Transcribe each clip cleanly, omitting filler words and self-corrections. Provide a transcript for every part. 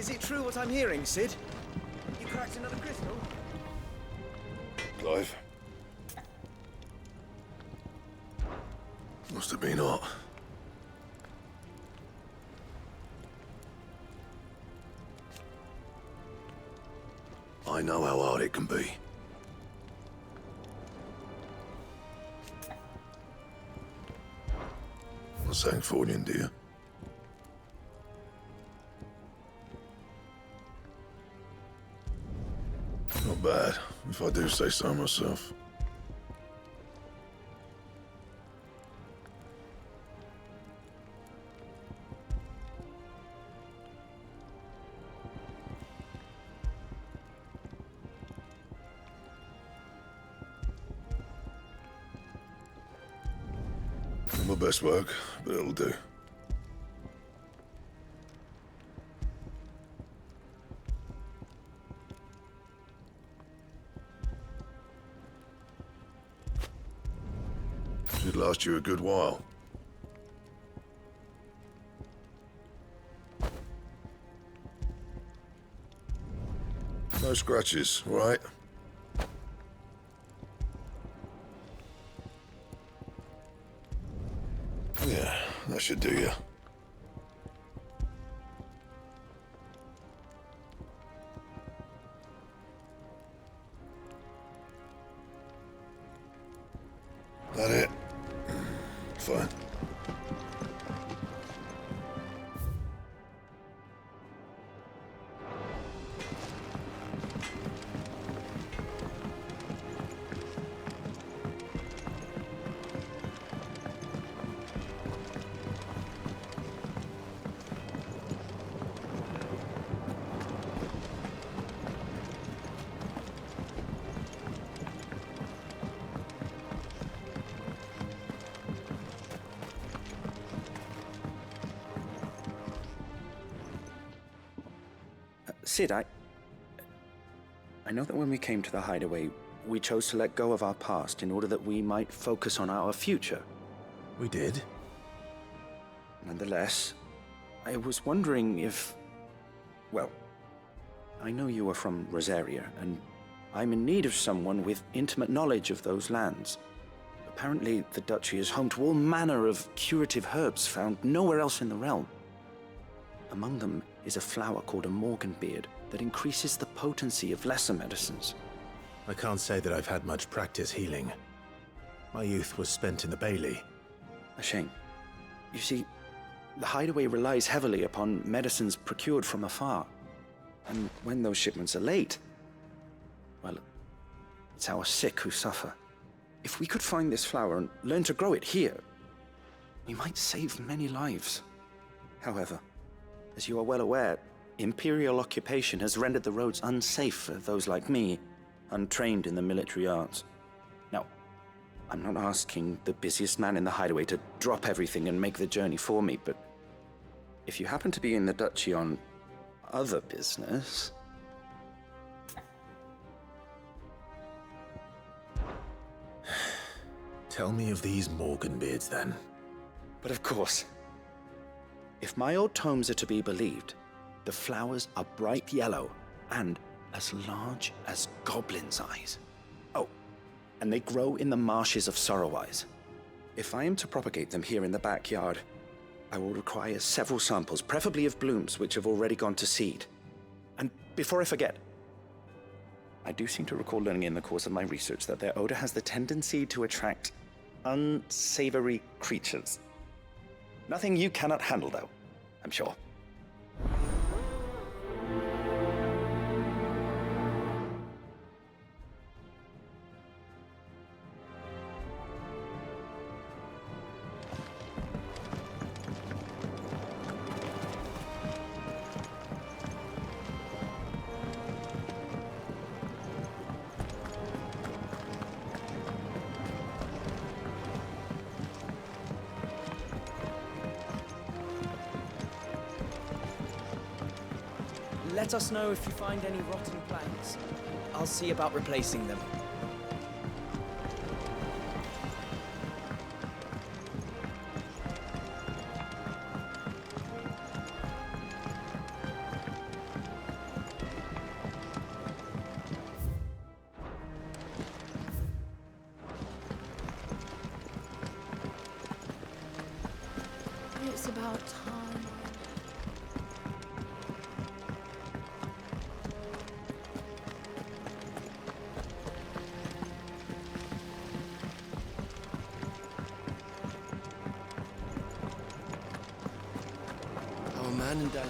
Is it true what I'm hearing, Sid? You cracked another crystal? Clive? Must have been hot. I know how hard it can be. What's that for you, dear? Not bad, if I do say so myself. Not my best work, but it'll do. Should last you a good while. No scratches, all right? Yeah, that should do you. That it? Fine. Sid, I know that when we came to the hideaway, we chose to let go of our past in order that we might focus on our future. We did? Nonetheless, I was wondering if... Well, I know you are from Rosaria, and I'm in need of someone with intimate knowledge of those lands. Apparently, the duchy is home to all manner of curative herbs found nowhere else in the realm. Among them is a flower called a morganbeard that increases the potency of lesser medicines. I can't say that I've had much practice healing. My youth was spent in the Bailey. A shame. You see, the hideaway relies heavily upon medicines procured from afar. And when those shipments are late, well, it's our sick who suffer. If we could find this flower and learn to grow it here, we might save many lives. However, as you are well aware, Imperial occupation has rendered the roads unsafe for those like me, untrained in the military arts. Now, I'm not asking the busiest man in the hideaway to drop everything and make the journey for me, but if you happen to be in the duchy on other business... Tell me of these morganbeards, then. But of course. If my old tomes are to be believed, the flowers are bright yellow and as large as goblins' eyes. Oh, and they grow in the marshes of Sorrowwise. If I am to propagate them here in the backyard, I will require several samples, preferably of blooms which have already gone to seed. And before I forget, I do seem to recall learning in the course of my research that their odor has the tendency to attract unsavory creatures. Nothing you cannot handle, though, I'm sure. Let us know if you find any rotten planks. I'll see about replacing them. The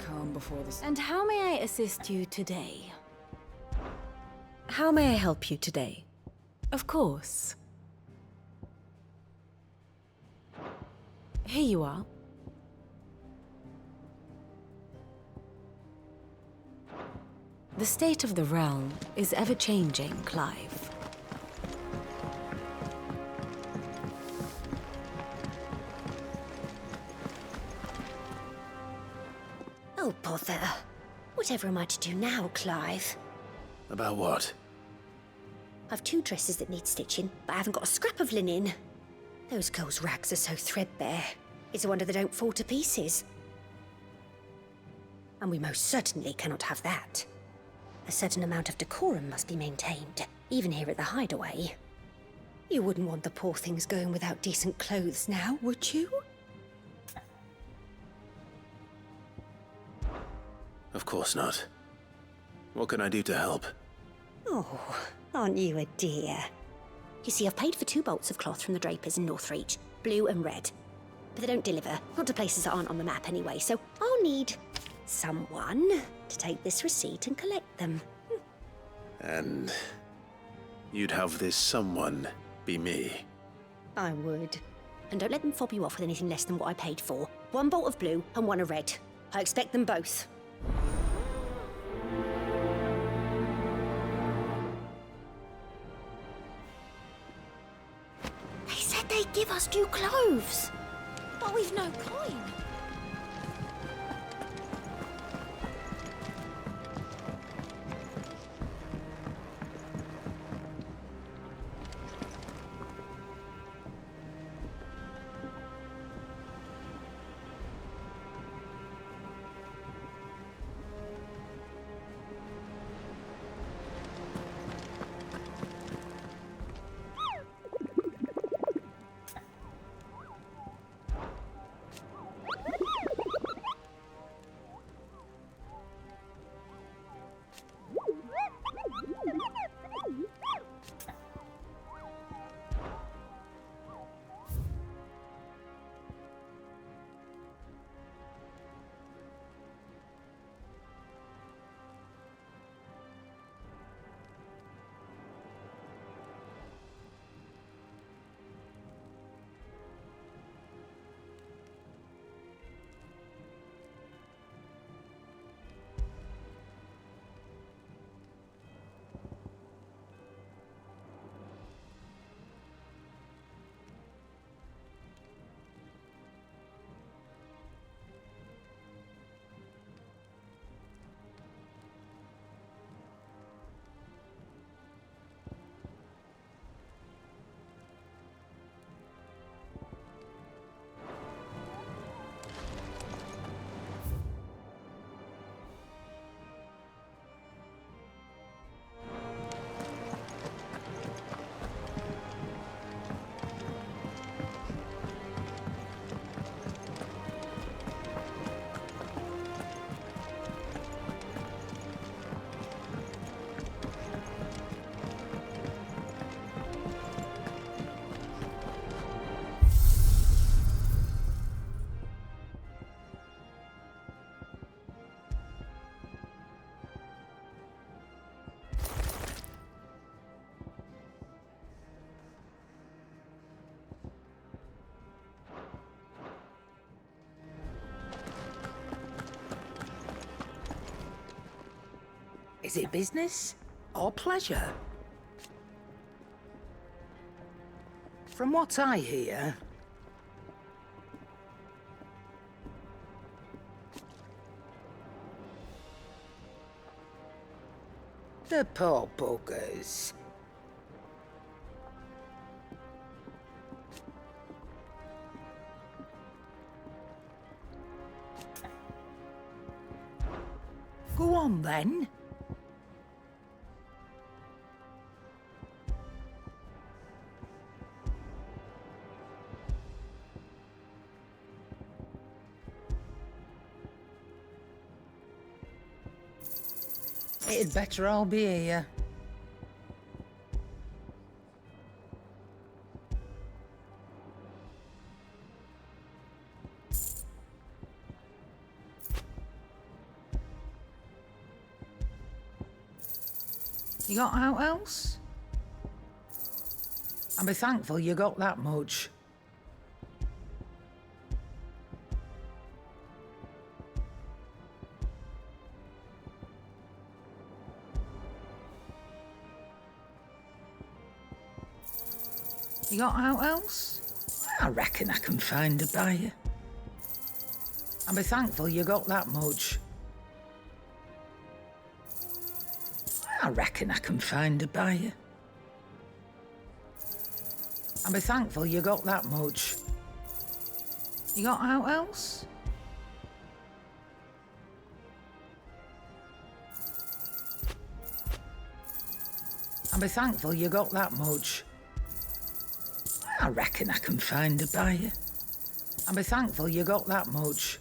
calm before the... And how may I assist you today? How may I help you today? Of course. Here you are. The state of the realm is ever-changing, Clive. Oh, bother. Whatever am I to do now, Clive? About what? I've 2 dresses that need stitching, but I haven't got a scrap of linen. Those girls' rags are so threadbare. It's a wonder they don't fall to pieces. And we most certainly cannot have that. A certain amount of decorum must be maintained, even here at the hideaway. You wouldn't want the poor things going without decent clothes now, would you? Of course not. What can I do to help? Oh, aren't you a dear? You see, I've paid for 2 bolts of cloth from the drapers in Northreach, blue and red. But they don't deliver, not to places that aren't on the map anyway, so I'll need someone to take this receipt and collect them. And you'd have this someone be me. I would. And don't let them fob you off with anything less than what I paid for. 1 bolt of blue and 1 of red. I expect them both. They said they'd give us new clothes. But we've no coin. Is it business or pleasure? From what I hear, the poor buggers. Go on then. It'd better all be here. You got out else? I'll be thankful you got that much. You got out else? I reckon I can find a buyer. I'll be thankful you got that much. I reckon I can find a buyer. I'll be thankful you got that much. You got out else? I'll be thankful you got that much. I reckon I can find a buyer. I'll be thankful you got that much.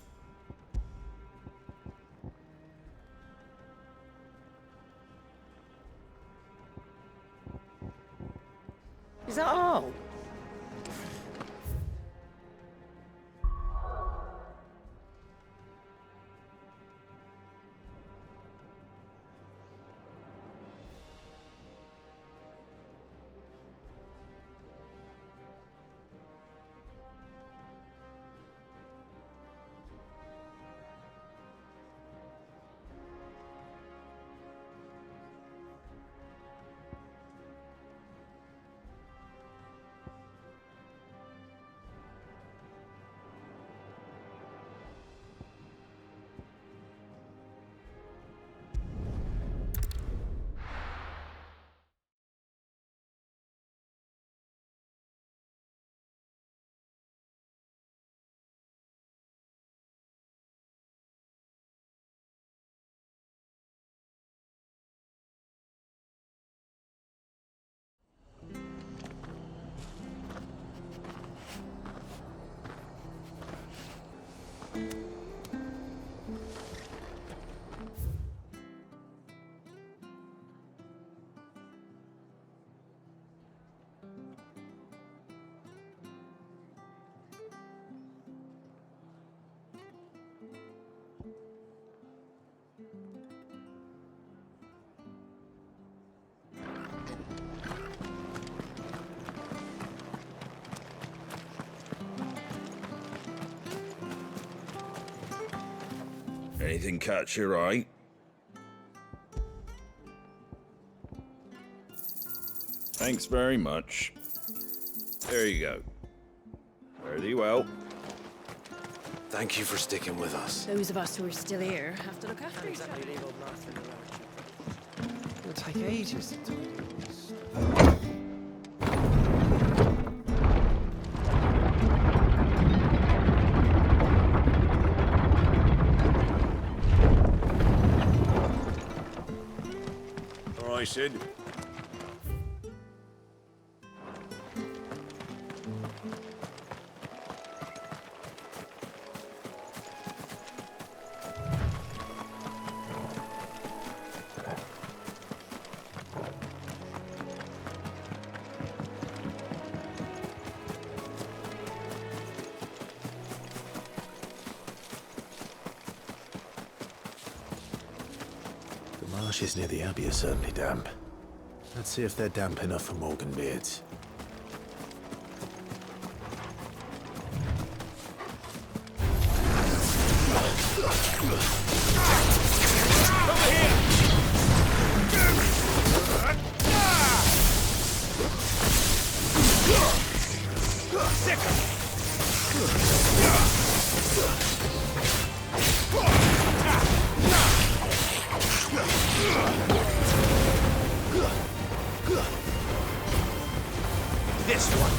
Is that all? Anything catch your eye? Thanks very much. There you go. Fare thee well. Thank you for sticking with us. Those of us who are still here have to look after each other. Exactly leave old Martha in the road. It'll take ages to tidy this. All right, Sid. The marshes near the Abbey are certainly damp. Let's see if they're damp enough for Morgan beards. This one.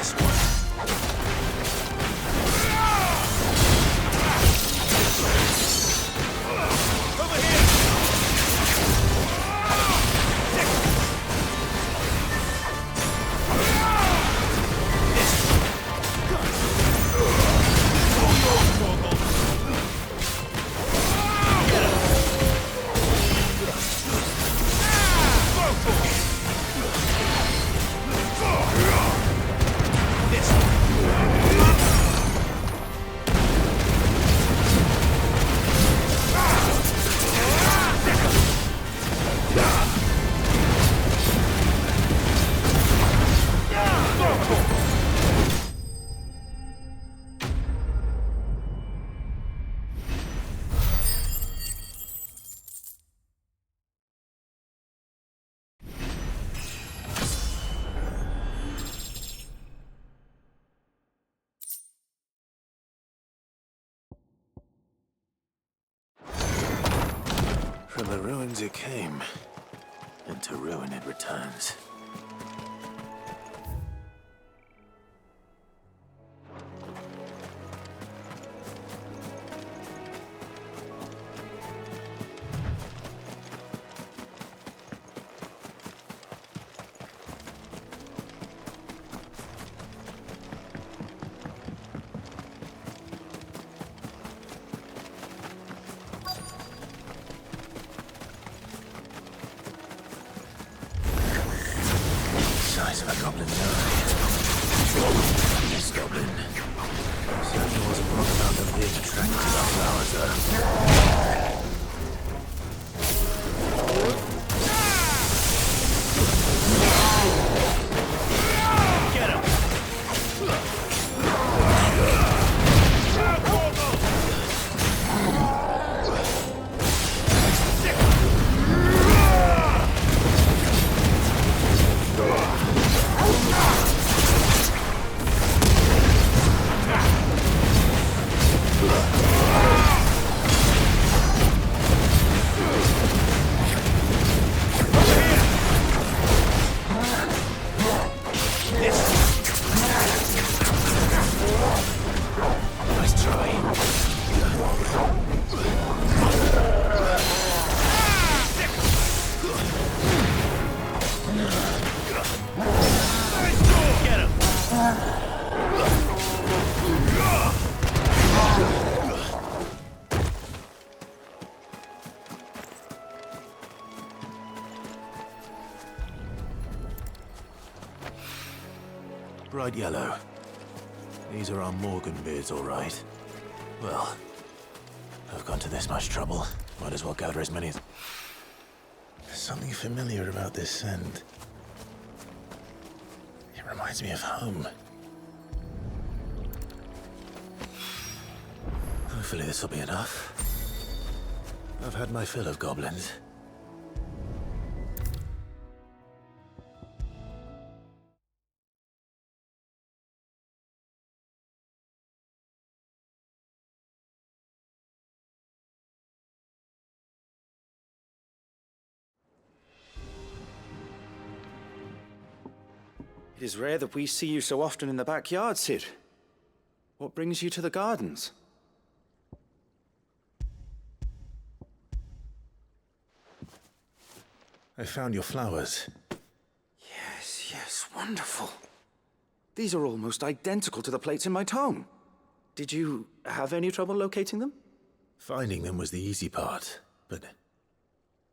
This one. Over here! From the ruins it came, and to ruin it returns. Size of a goblin's eye. This goblin certainly wasn't wrong about them being attracted to our flowers, though. Get him! Nice try. Get him! Bright yellow. These are our Morgan beards, all right. Well, I've gone to this much trouble. Might as well gather as many as... There's something familiar about this scent. It reminds me of home. Hopefully this will be enough. I've had my fill of goblins. It is rare that we see you so often in the backyard, Sid. What brings you to the gardens? I found your flowers. Yes, wonderful. These are almost identical to the plates in my tome. Did you have any trouble locating them? Finding them was the easy part, but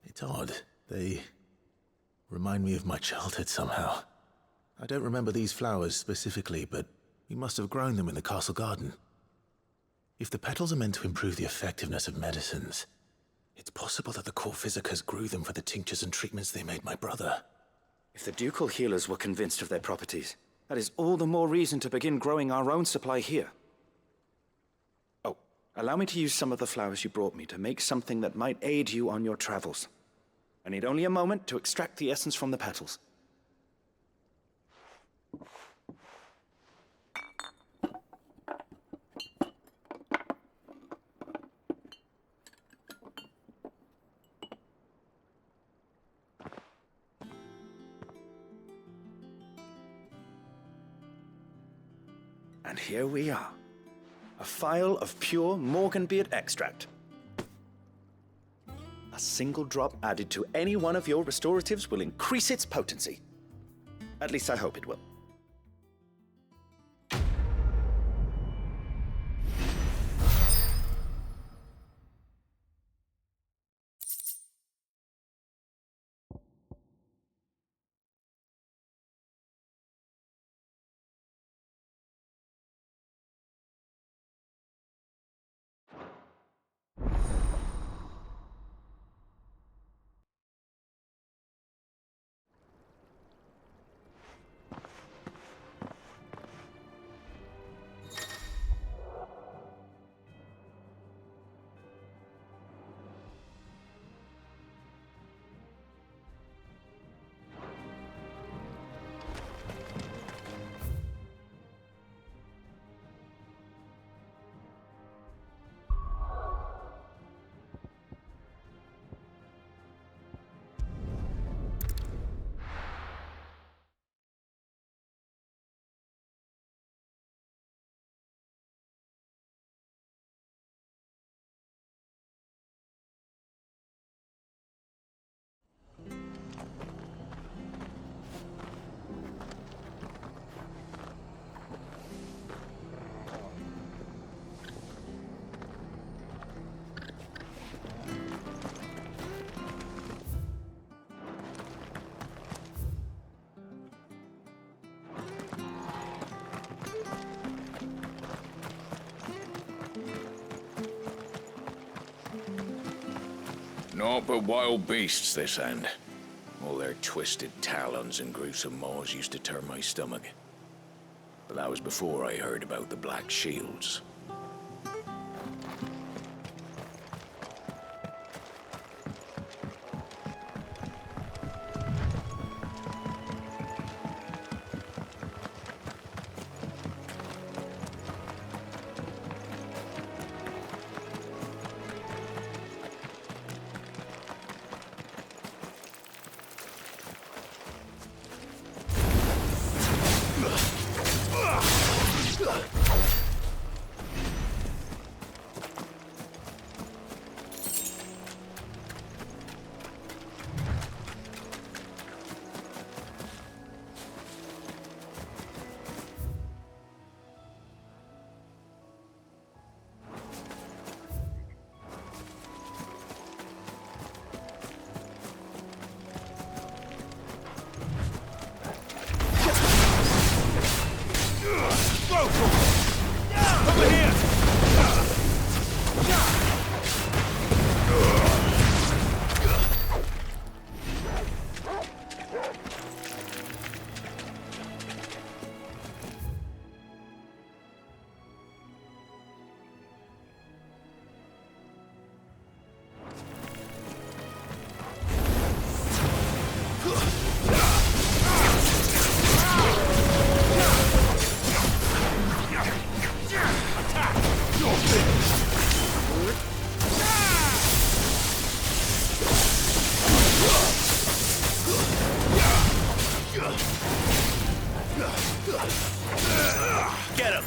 it's odd. They remind me of my childhood somehow. I don't remember these flowers specifically, but we must have grown them in the castle garden. If the petals are meant to improve the effectiveness of medicines, it's possible that the court physicers grew them for the tinctures and treatments they made my brother. If the ducal healers were convinced of their properties, that is all the more reason to begin growing our own supply here. Oh, allow me to use some of the flowers you brought me to make something that might aid you on your travels. I need only a moment to extract the essence from the petals. And here we are. A phial of pure Morganbeard extract. A single drop added to any one of your restoratives will increase its potency. At least I hope it will. Naught but wild beasts, this end. All their twisted talons and gruesome maws used to turn my stomach. But that was before I heard about the Black Shields. Get him!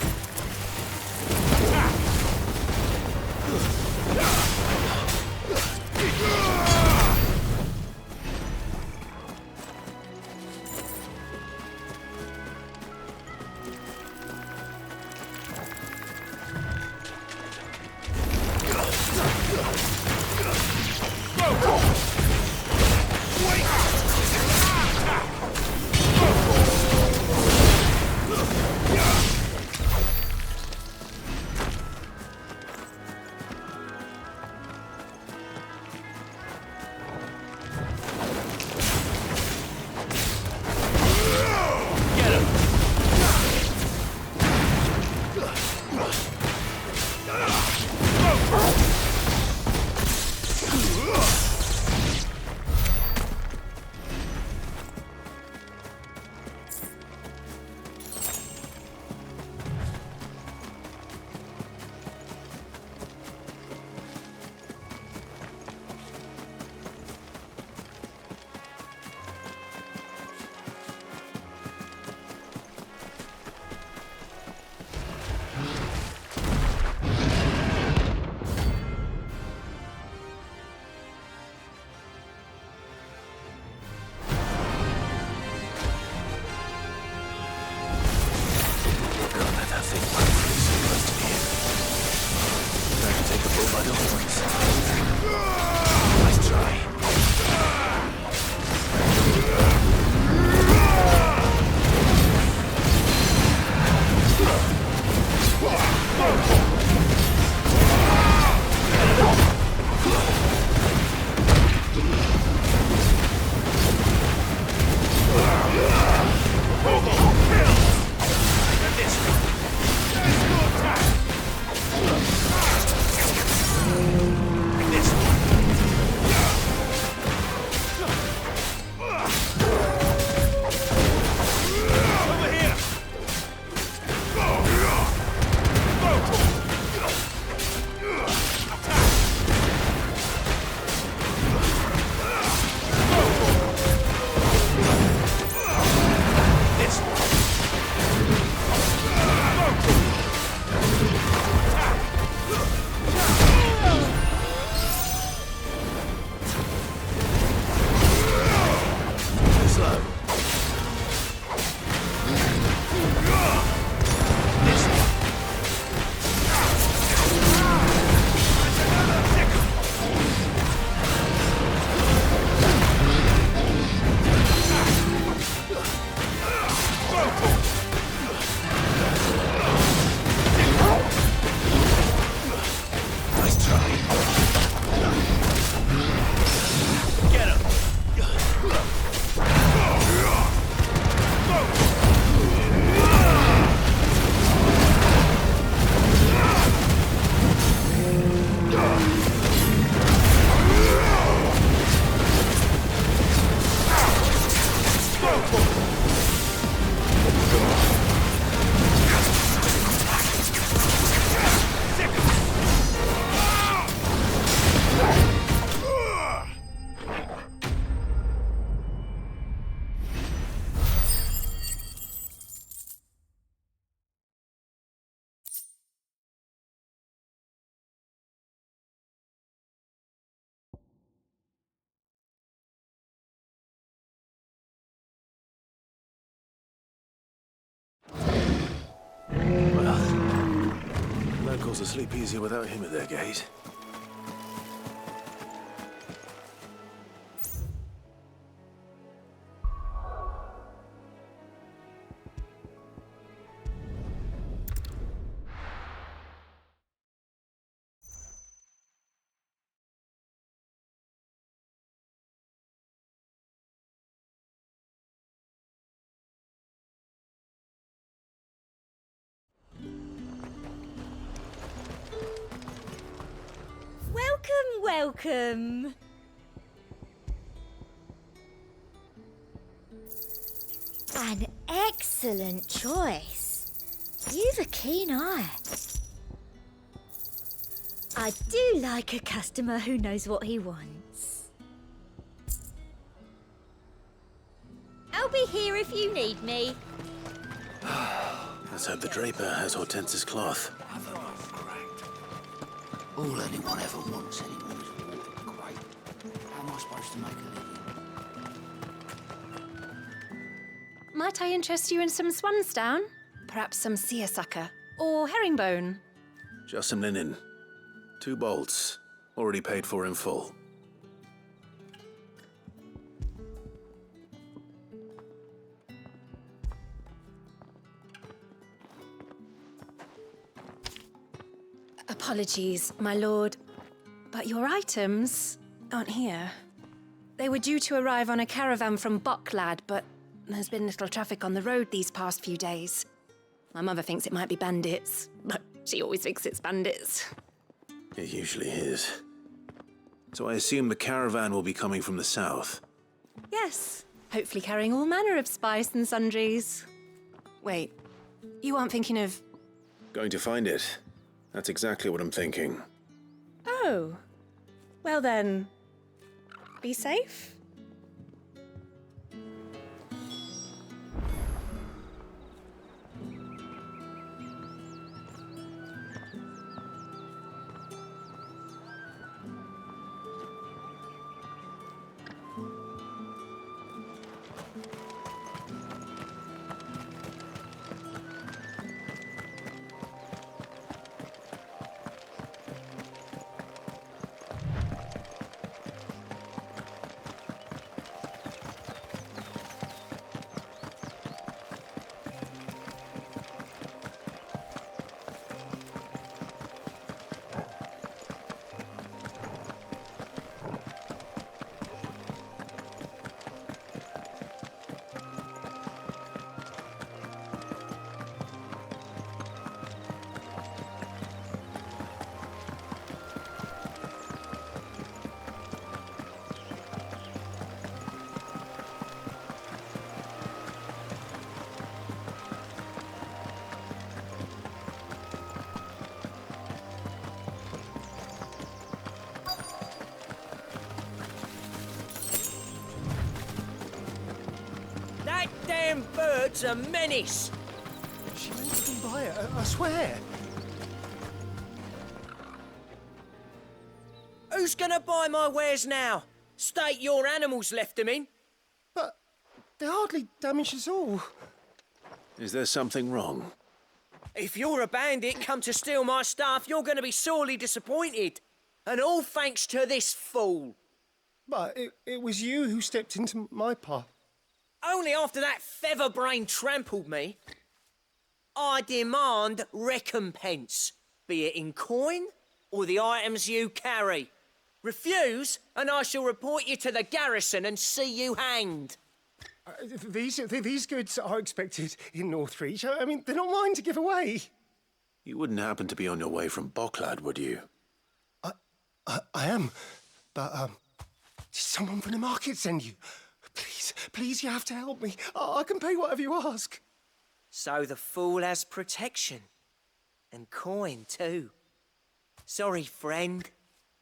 blood on one side. Nice try. Locals will sleep easier without him at their gate. Welcome. An excellent choice. You've a keen eye. I do like a customer who knows what he wants. I'll be here if you need me. Let's hope the draper has Hortense's cloth. All anyone ever wants anymore is water. Great. How am I supposed to make a living? Might I interest you in some swansdown? Perhaps some seersucker or herringbone? Just some linen. 2 bolts. Already paid for in full. Apologies, my lord, but your items aren't here. They were due to arrive on a caravan from Bucklad, but there's been little traffic on the road these past few days. My mother thinks it might be bandits, but she always thinks it's bandits. It usually is. So I assume the caravan will be coming from the south. Yes, hopefully carrying all manner of spice and sundries. Wait, you aren't thinking of... Going to find it. That's exactly what I'm thinking. Oh. Well then, be safe. Them birds are menace. She meant to be by it, I swear. Who's gonna buy my wares now? State your animals left them in. But they hardly damaged us all. Is there something wrong? If you're a bandit come to steal my stuff, you're gonna be sorely disappointed. And all thanks to this fool. But it was you who stepped into my path. Only after that featherbrain trampled me. I demand recompense, be it in coin or the items you carry. Refuse, and I shall report you to the garrison and see you hanged. These goods are expected in Northreach. I mean, they're not mine to give away. You wouldn't happen to be on your way from Bocklad, would you? I am, but did someone from the market send you? Please, you have to help me. I can pay whatever you ask. So the fool has protection. And coin, too. Sorry, friend,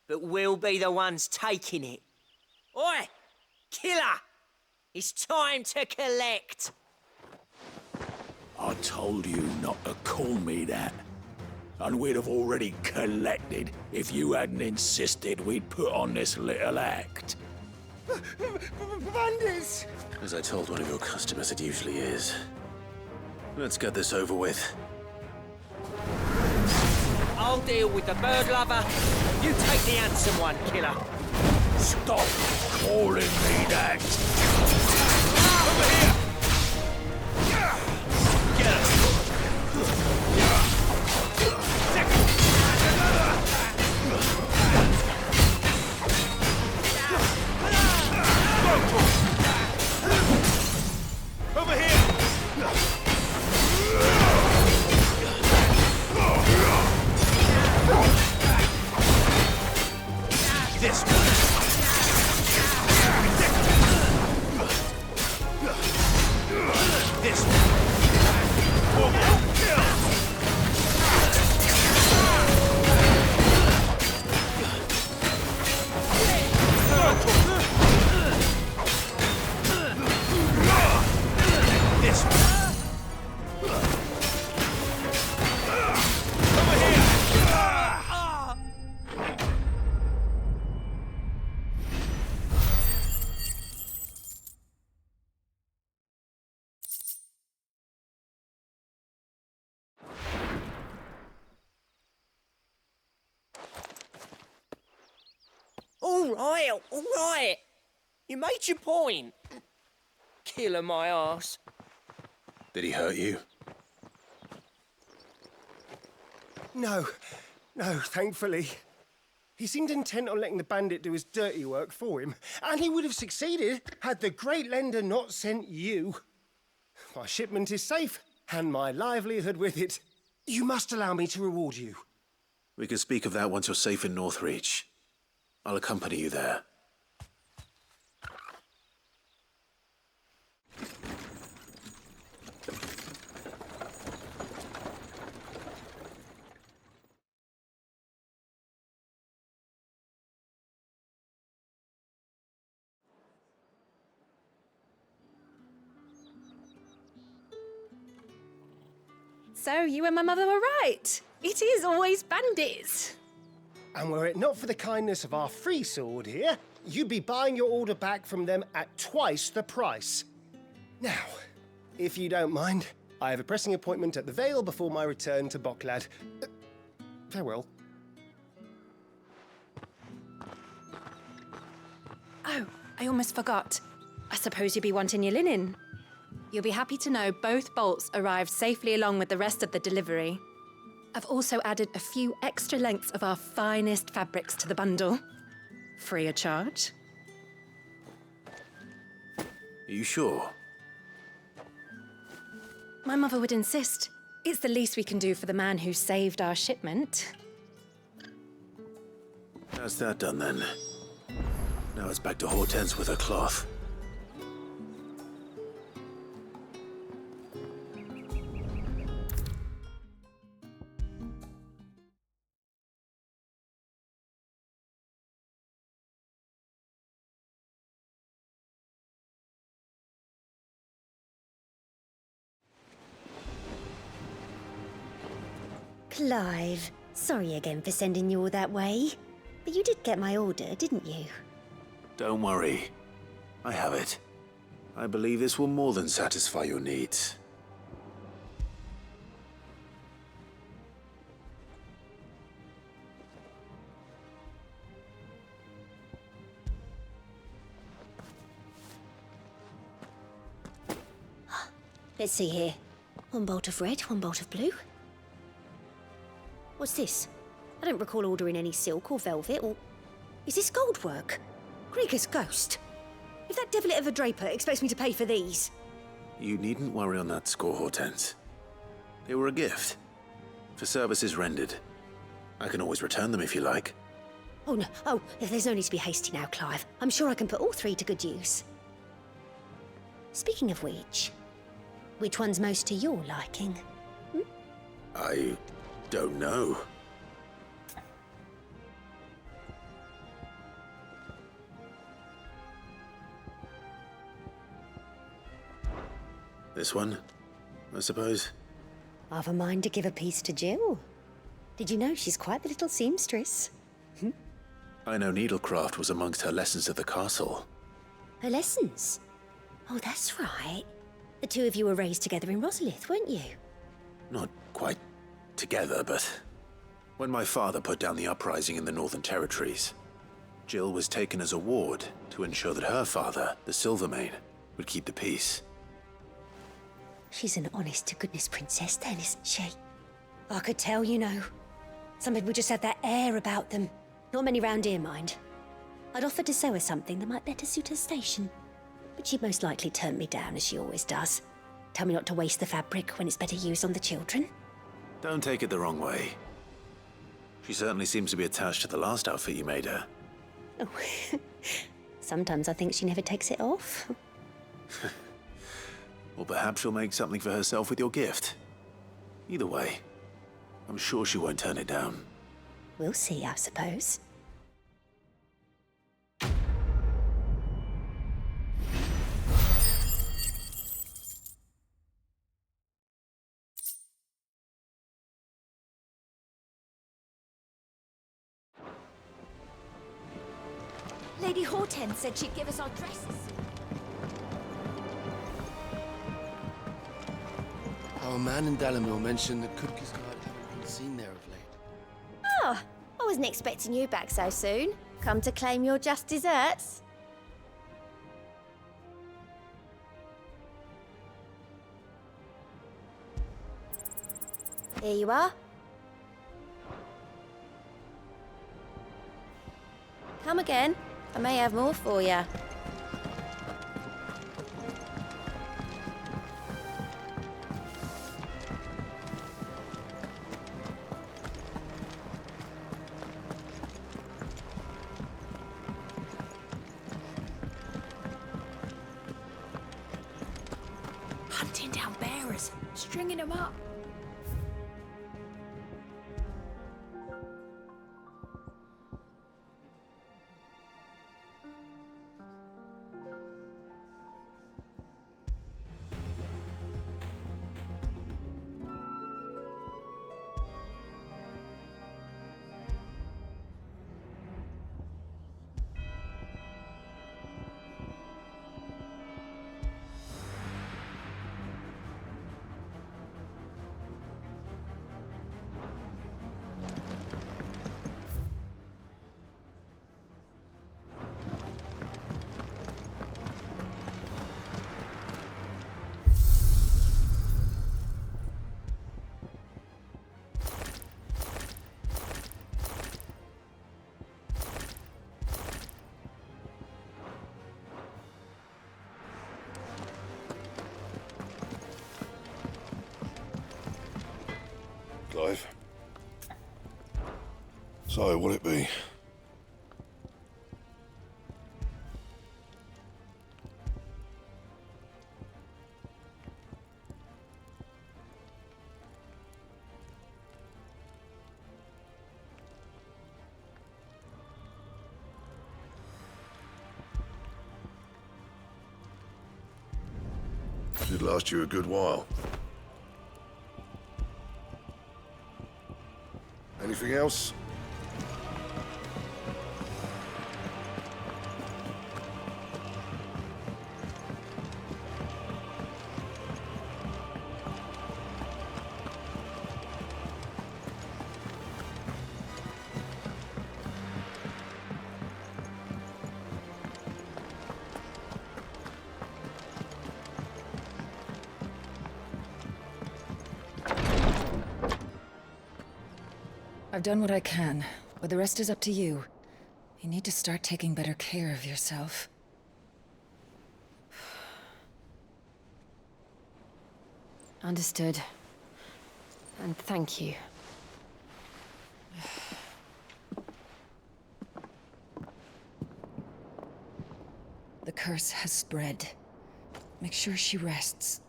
but we'll be the ones taking it. Oi! Killer! It's time to collect. I told you not to call me that. And we'd have already collected if you hadn't insisted we'd put on this little act. Bandits! As I told one of your customers, it usually is. Let's get this over with. I'll deal with the bird lover. You take the handsome one, killer. Stop calling me that. Over here! Get him! Over here! This one. This one. This one. Over here. All right. You made your point. Killer my ass. Did he hurt you? No, thankfully. He seemed intent on letting the bandit do his dirty work for him, and he would have succeeded had the great lender not sent you. My shipment is safe, and my livelihood with it. You must allow me to reward you. We can speak of that once you're safe in Northreach. I'll accompany you there. So you and my mother were right. It is always bandits. And were it not for the kindness of our free sword here, you'd be buying your order back from them at twice the price. Now, if you don't mind, I have a pressing appointment at the Vale before my return to Bocklad. Farewell. Oh, I almost forgot. I suppose you'll be wanting your linen. You'll be happy to know both bolts arrived safely along with the rest of the delivery. I've also added a few extra lengths of our finest fabrics to the bundle. Free of charge. Are you sure? My mother would insist. It's the least we can do for the man who saved our shipment. That's that done then. Now it's back to Hortense with her cloth. Clive, sorry again for sending you all that way. But you did get my order, didn't you? Don't worry. I have it. I believe this will more than satisfy your needs. Let's see here. One bolt of red, one bolt of blue. What's this? I don't recall ordering any silk or velvet or... Is this gold work? Krieger's ghost. If that devilet of a draper expects me to pay for these... You needn't worry on that score, Hortense. They were a gift. For services rendered. I can always return them if you like. Oh, no. Oh, there's no need to be hasty now, Clive. I'm sure I can put all three to good use. Speaking of which one's most to your liking? I don't know. This one, I suppose? I've a mind to give a piece to Jill. Did you know she's quite the little seamstress? I know needlecraft was amongst her lessons at the castle. Her lessons? Oh, that's right. The two of you were raised together in Rosalith, weren't you? Not quite together, but when my father put down the uprising in the Northern Territories, Jill was taken as a ward to ensure that her father, the Silvermane, would keep the peace. She's an honest-to-goodness princess then, isn't she? I could tell, you know. Some people just have that air about them. Not many round here, mind. I'd offered to sew her something that might better suit her station. But she'd most likely turn me down, as she always does. Tell me not to waste the fabric when it's better used on the children. Don't take it the wrong way. She certainly seems to be attached to the last outfit you made her. Oh, sometimes I think she never takes it off. Or perhaps she'll make something for herself with your gift. Either way, I'm sure she won't turn it down. We'll see, I suppose. Lady Hortense said she'd give us our dresses. Our man in Dalamil mentioned that Kutka's guard haven't been seen there of late. Oh, I wasn't expecting you back so soon. Come to claim your just desserts? Here you are. Come again. I may have more for you. Hunting down bearers, stringing them up. Clive. So, what'll it be? Should last you a good while. Anything else? I've done what I can, but the rest is up to you. You need to start taking better care of yourself. Understood. And thank you. The curse has spread. Make sure she rests.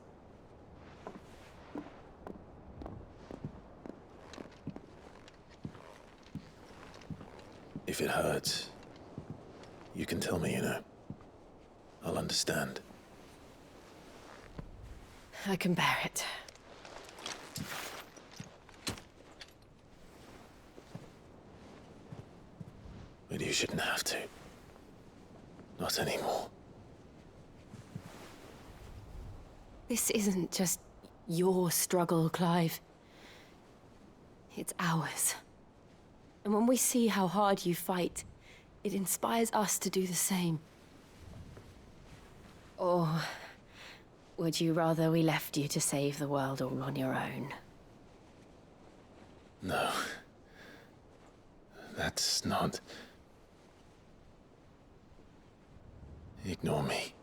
If it hurts, you can tell me, you know. I'll understand. I can bear it. But you shouldn't have to. Not anymore. This isn't just your struggle, Clive. It's ours. And when we see how hard you fight, it inspires us to do the same. Or would you rather we left you to save the world all on your own? No. That's not... Ignore me.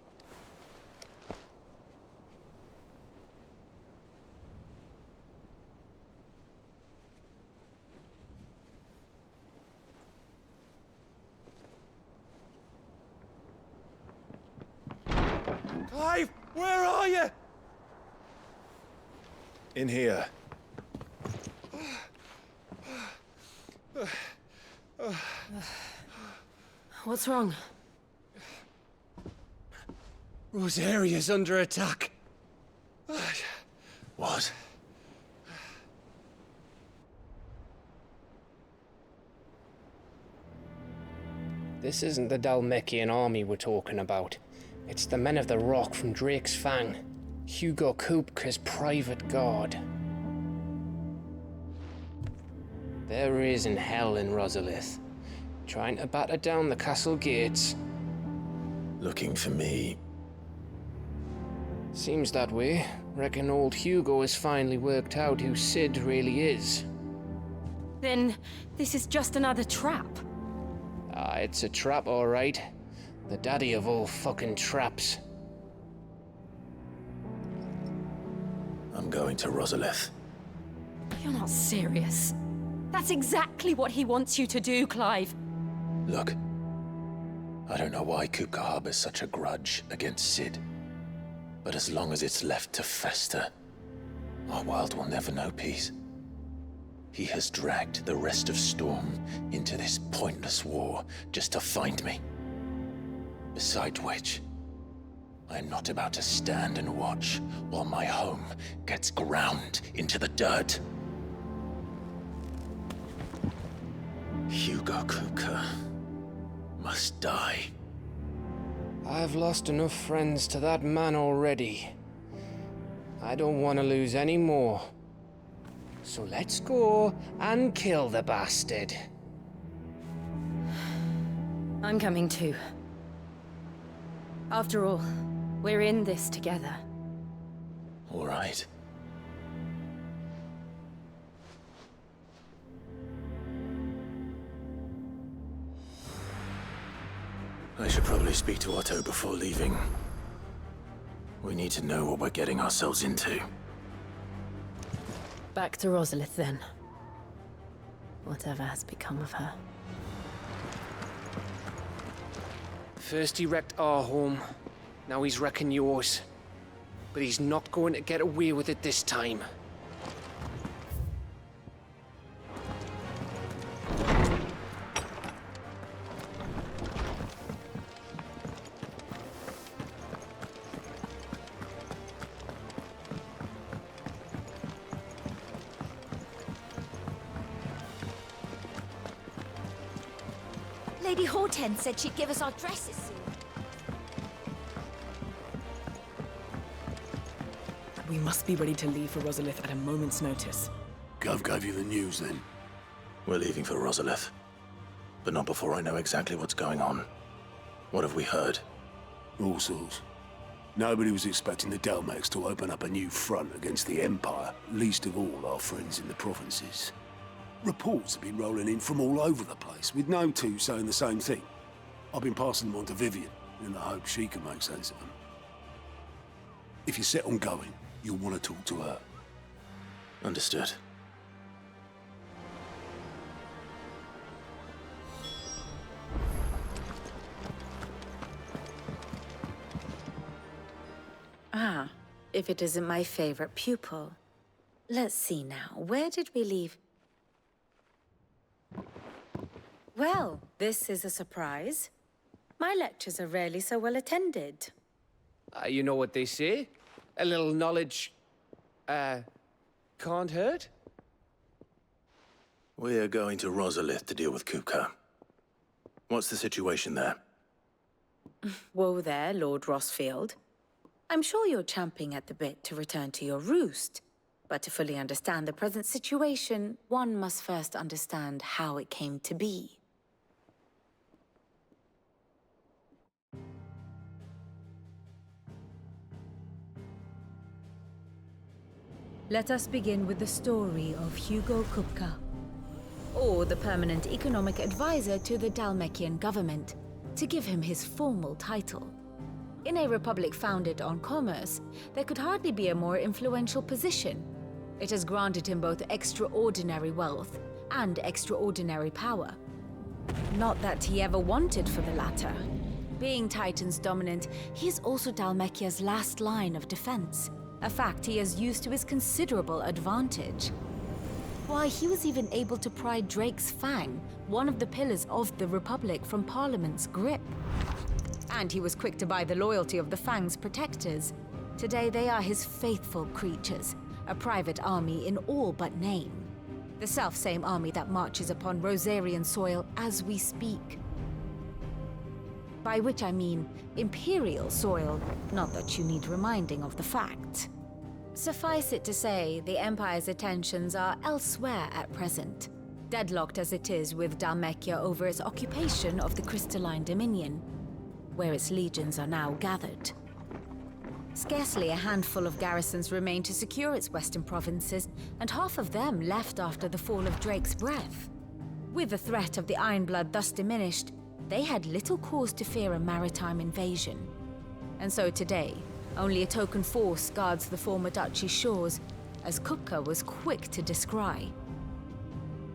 Clive, where are you? In here. What's wrong? Rosaria's under attack. What? This isn't the Dalmekian army we're talking about. It's the men of the Rock from Drake's Fang. Hugo Kupka's private guard. There is in hell in Rosalith, trying to batter down the castle gates. Looking for me. Seems that way. Reckon old Hugo has finally worked out who Sid really is. Then this is just another trap. Ah, it's a trap, all right. The daddy of all fucking traps. I'm going to Rosalith. You're not serious. That's exactly what he wants you to do, Clive. Look, I don't know why Kupka harbors such a grudge against Sid. But as long as it's left to fester, our world will never know peace. He has dragged the rest of Storm into this pointless war just to find me. Besides which, I'm not about to stand and watch while my home gets ground into the dirt. Hugo Kupka must die. I've lost enough friends to that man already. I don't want to lose any more. So let's go and kill the bastard. I'm coming too. After all, we're in this together. All right. I should probably speak to Otto before leaving. We need to know what we're getting ourselves into. Back to Rosalith, then. Whatever has become of her. First he wrecked our home, now he's wrecking yours. But he's not going to get away with it this time. Lady Hortense said she'd give us our dresses soon. We must be ready to leave for Rosalith at a moment's notice. Gov gave you the news then? We're leaving for Rosalith. But not before I know exactly what's going on. What have we heard? All sorts. Nobody was expecting the Dalmex to open up a new front against the Empire, least of all our friends in the provinces. Reports have been rolling in from all over the place, with no two saying the same thing. I've been passing them on to Vivian, in the hope she can make sense of them. If you're set on going, you'll want to talk to her. Understood. Ah, if it isn't my favorite pupil. Let's see now, where did we leave? Well, this is a surprise. My lectures are rarely so well attended. You know what they say? A little knowledge, can't hurt? We're going to Rosalith to deal with Kupka. What's the situation there? Whoa there, Lord Rossfield. I'm sure you're champing at the bit to return to your roost. But to fully understand the present situation, one must first understand how it came to be. Let us begin with the story of Hugo Kupka, Or the permanent economic advisor to the Dalmekian government, to give him his formal title. In a republic founded on commerce, there could hardly be a more influential position. It has granted him both extraordinary wealth and extraordinary power. Not that he ever wanted for the latter. Being Titan's dominant, he is also Dalmekia's last line of defense, a fact he has used to his considerable advantage. Why, he was even able to pry Drake's Fang, one of the pillars of the Republic, from Parliament's grip. And he was quick to buy the loyalty of the Fang's protectors. Today they are his faithful creatures, a private army in all but name. The self-same army that marches upon Rosarian soil as we speak. By which I mean Imperial soil, not that you need reminding of the fact. Suffice it to say, the Empire's attentions are elsewhere at present, deadlocked as it is with Dalmekia over its occupation of the Crystalline Dominion, where its legions are now gathered. Scarcely a handful of garrisons remain to secure its western provinces, and half of them left after the fall of Drake's Breath. With the threat of the Ironblood thus diminished, they had little cause to fear a maritime invasion. And so today, only a token force guards the former duchy's shores, as Kupka was quick to descry.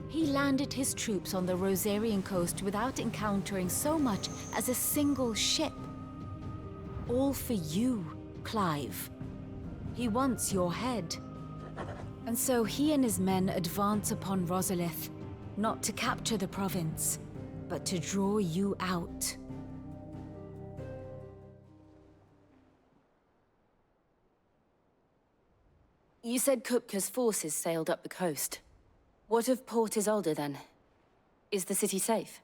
He landed his troops on the Rosarian coast without encountering so much as a single ship. All for you, Clive. He wants your head. And so he and his men advance upon Rosalith, not to capture the province, but to draw you out. You said Kupka's forces sailed up the coast. What of Port Isolde, then? Is the city safe?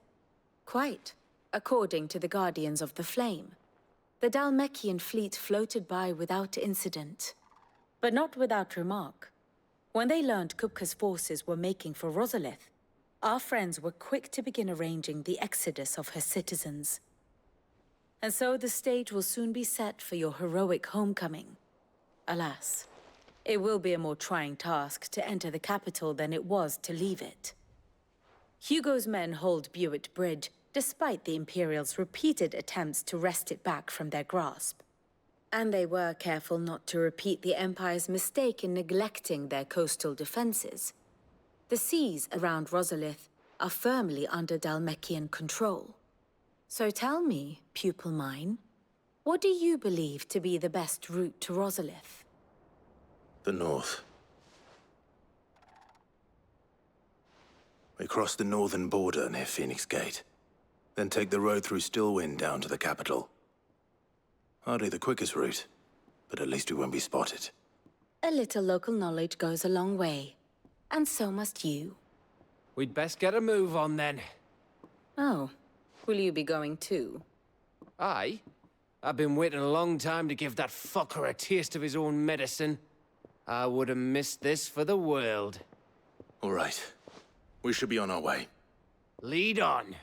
Quite, according to the Guardians of the Flame. The Dalmekian fleet floated by without incident, but not without remark. When they learned Kupka's forces were making for Rosalith, our friends were quick to begin arranging the exodus of her citizens. And so the stage will soon be set for your heroic homecoming. Alas, it will be a more trying task to enter the capital than it was to leave it. Hugo's men hold Buett Bridge, despite the Imperials' repeated attempts to wrest it back from their grasp. And they were careful not to repeat the Empire's mistake in neglecting their coastal defenses. The seas around Rosalith are firmly under Dalmekian control. So tell me, pupil mine, what do you believe to be the best route to Rosalith? The north. We cross the northern border near Phoenix Gate, then take the road through Stillwind down to the capital. Hardly the quickest route, but at least we won't be spotted. A little local knowledge goes a long way, and so must you. We'd best get a move on then. Oh, Will you be going too? Aye. I've been waiting a long time to give that fucker a taste of his own medicine. I would have missed this for the world. All right. We should be on our way. Lead on.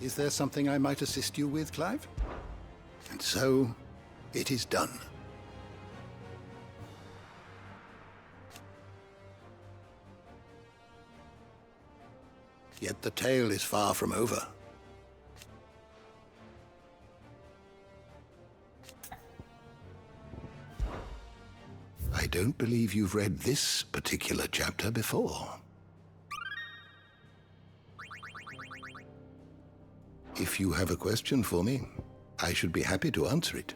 Is there something I might assist you with, Clive? And so, it is done. Yet the tale is far from over. I don't believe you've read this particular chapter before. If you have a question for me, I should be happy to answer it.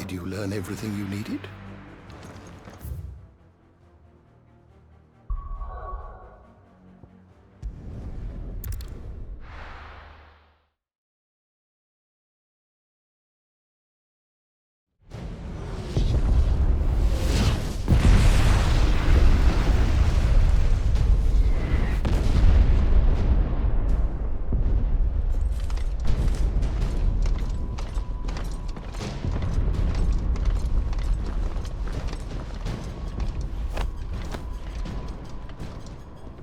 Did you learn everything you needed?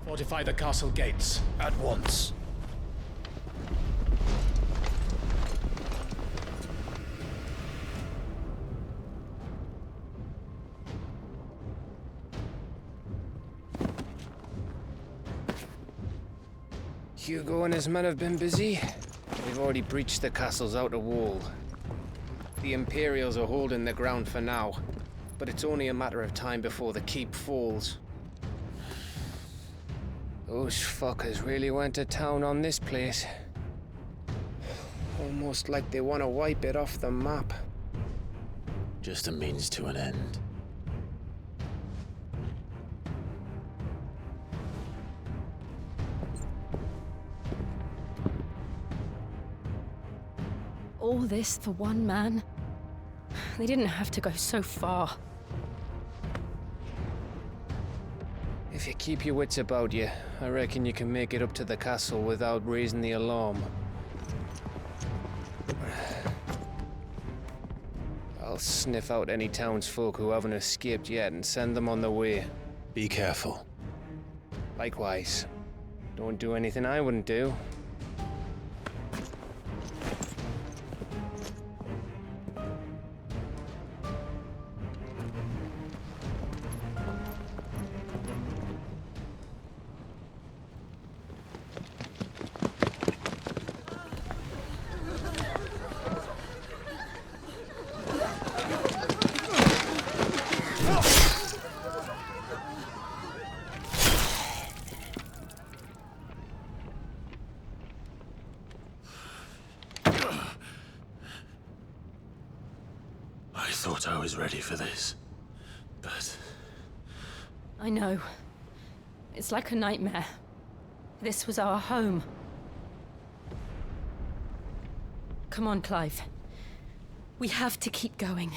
Fortify the castle gates at once. Hugo and his men have been busy. They've already breached the castle's outer wall. The Imperials are holding the ground for now, but it's only a matter of time before the keep falls. Those fuckers really went to town on this place. Almost like they want to wipe it off the map. Just a means to an end. All this for one man? They didn't have to go so far. If you keep your wits about you, I reckon you can make it up to the castle without raising the alarm. I'll sniff out any townsfolk who haven't escaped yet and send them on their way. Be careful. Likewise. Don't do anything I wouldn't do. I thought I was ready for this, but... I know. It's like a nightmare. This was our home. Come on, Clive. We have to keep going.